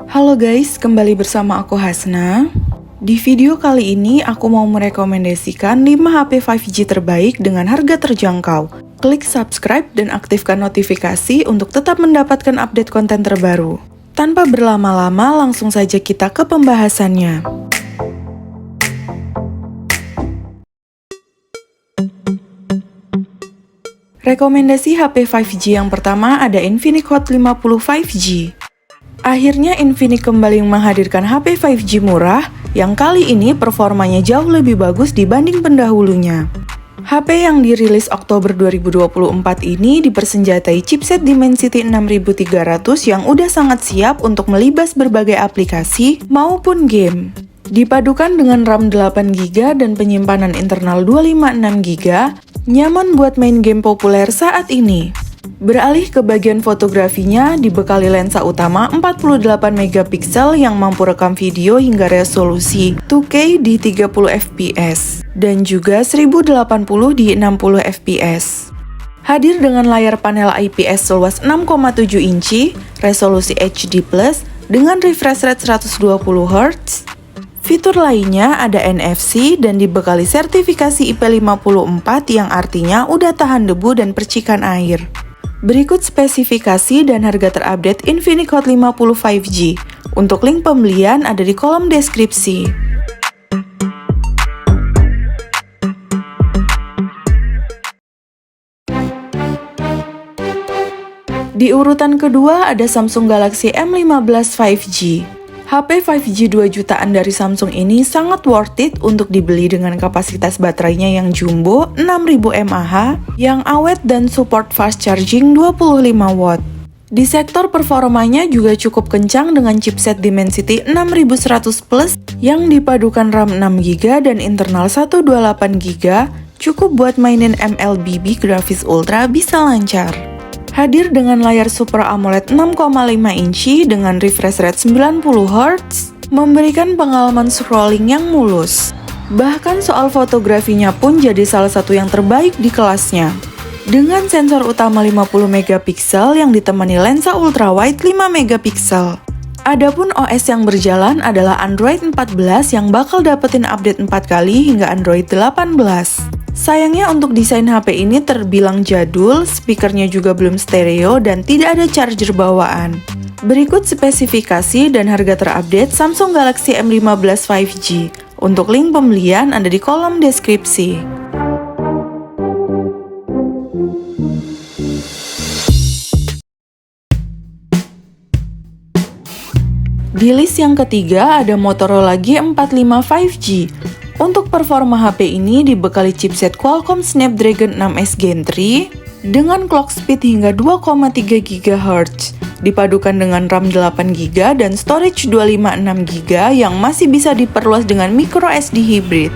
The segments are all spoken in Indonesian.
Halo guys, kembali bersama aku Hasna. Di video kali ini aku mau merekomendasikan 5 HP 5G terbaik dengan harga terjangkau. Klik subscribe dan aktifkan notifikasi untuk tetap mendapatkan update konten terbaru. Tanpa berlama-lama, langsung saja kita ke pembahasannya. Rekomendasi HP 5G yang pertama ada Infinix Hot 50 5G. Akhirnya Infinix kembali menghadirkan HP 5G murah yang kali ini performanya jauh lebih bagus dibanding pendahulunya. HP yang dirilis Oktober 2024 ini dipersenjatai chipset Dimensity 6300 yang udah sangat siap untuk melibas berbagai aplikasi maupun game. Dipadukan dengan RAM 8GB dan penyimpanan internal 256GB, nyaman buat main game populer saat ini. Beralih ke bagian fotografinya, dibekali lensa utama 48MP yang mampu rekam video hingga resolusi 2K di 30fps dan juga 1080 di 60fps. Hadir dengan layar panel IPS seluas 6,7 inci, resolusi HD+, dengan refresh rate 120Hz. Fitur lainnya ada NFC dan dibekali sertifikasi IP54 yang artinya udah tahan debu dan percikan air. Berikut spesifikasi dan harga terupdate Infinix Hot 50 5G. Untuk link pembelian ada di kolom deskripsi. Di urutan kedua ada Samsung Galaxy M15 5G. HP 5G 2 jutaan dari Samsung ini sangat worth it untuk dibeli dengan kapasitas baterainya yang jumbo 6000 mAh, yang awet dan support fast charging 25 watt. Di sektor performanya juga cukup kencang dengan chipset Dimensity 6100 Plus yang dipadukan RAM 6GB dan internal 128GB, cukup buat mainin MLBB grafis ultra bisa lancar. Hadir dengan layar Super AMOLED 6,5 inci dengan refresh rate 90Hz, memberikan pengalaman scrolling yang mulus. Bahkan soal fotografinya pun jadi salah satu yang terbaik di kelasnya. Dengan sensor utama 50MP yang ditemani lensa ultrawide 5MP. Adapun OS yang berjalan adalah Android 14 yang bakal dapetin update 4 kali hingga Android 18. Sayangnya untuk desain HP ini terbilang jadul, speakernya juga belum stereo dan tidak ada charger bawaan. Berikut spesifikasi dan harga terupdate Samsung Galaxy M15 5G. Untuk link pembelian ada di kolom deskripsi. Di list yang ketiga ada Motorola G45 5G. Untuk performa HP ini dibekali chipset Qualcomm Snapdragon 6S Gen 3 dengan clock speed hingga 2,3 GHz, dipadukan dengan RAM 8GB dan storage 256GB yang masih bisa diperluas dengan microSD hybrid.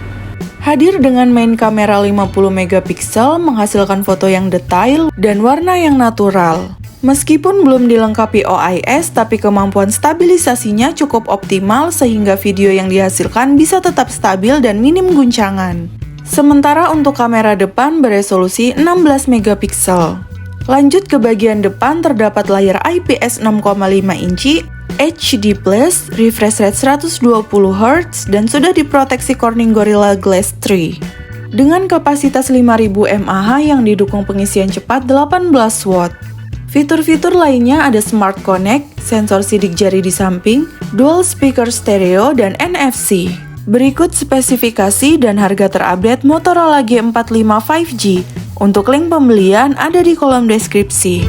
Hadir dengan main kamera 50MP menghasilkan foto yang detail dan warna yang natural. Meskipun belum dilengkapi OIS, tapi kemampuan stabilisasinya cukup optimal sehingga video yang dihasilkan bisa tetap stabil dan minim guncangan. Sementara untuk kamera depan beresolusi 16MP. Lanjut ke bagian depan terdapat layar IPS 6,5 inci, HD+, refresh rate 120Hz, dan sudah diproteksi Corning Gorilla Glass 3. Dengan kapasitas 5000 mAh yang didukung pengisian cepat 18 watt. Fitur-fitur lainnya ada Smart Connect, sensor sidik jari di samping, dual speaker stereo, dan NFC. Berikut spesifikasi dan harga terupdate Motorola G45 5G. Untuk link pembelian ada di kolom deskripsi.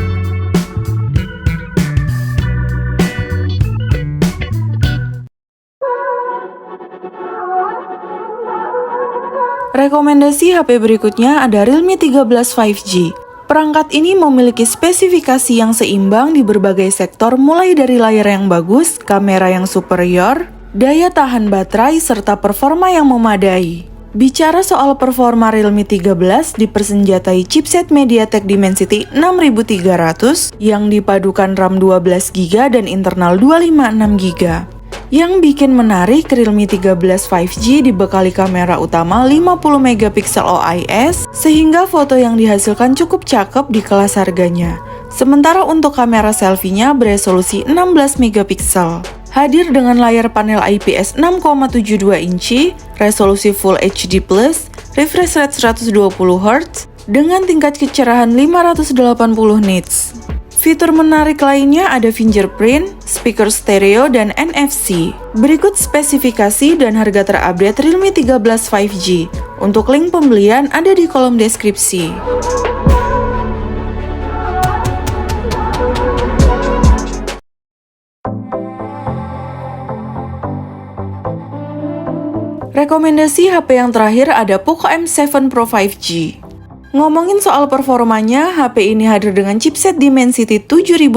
Rekomendasi HP berikutnya ada Realme 13 5G. Perangkat ini memiliki spesifikasi yang seimbang di berbagai sektor mulai dari layar yang bagus, kamera yang superior, daya tahan baterai, serta performa yang memadai. Bicara soal performa Realme 13 dipersenjatai chipset MediaTek Dimensity 6300 yang dipadukan RAM 12GB dan internal 256GB. Yang bikin menarik, Realme 13 5G dibekali kamera utama 50MP OIS, sehingga foto yang dihasilkan cukup cakep di kelas harganya. Sementara untuk kamera selfie-nya beresolusi 16MP. Hadir dengan layar panel IPS 6,72 inci, resolusi Full HD+, refresh rate 120Hz, dengan tingkat kecerahan 580 nits. Fitur menarik lainnya ada fingerprint, speaker stereo, dan NFC. Berikut spesifikasi dan harga terupdate Realme 13 5G. Untuk link pembelian ada di kolom deskripsi. Rekomendasi HP yang terakhir ada Poco M7 Pro 5G. Ngomongin soal performanya, HP ini hadir dengan chipset Dimensity 7050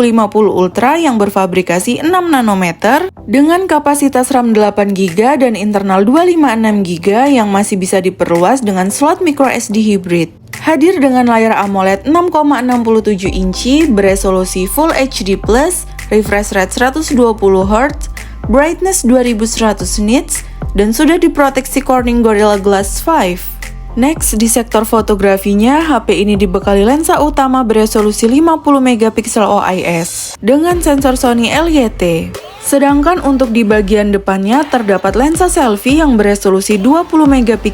Ultra yang berfabrikasi 6 nanometer dengan kapasitas RAM 8GB dan internal 256GB yang masih bisa diperluas dengan slot microSD hybrid. Hadir dengan layar AMOLED 6,67 inci beresolusi Full HD+, refresh rate 120Hz, brightness 2100 nits, dan sudah diproteksi Corning Gorilla Glass 5. Next, di sektor fotografinya, HP ini dibekali lensa utama beresolusi 50MP OIS dengan sensor Sony LYT. Sedangkan untuk di bagian depannya terdapat lensa selfie yang beresolusi 20MP.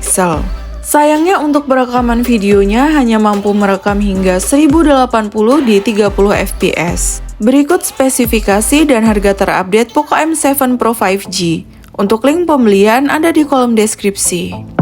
Sayangnya untuk perekaman videonya hanya mampu merekam hingga 1080 di 30fps. Berikut spesifikasi dan harga terupdate Poco M7 Pro 5G. Untuk link pembelian ada di kolom deskripsi.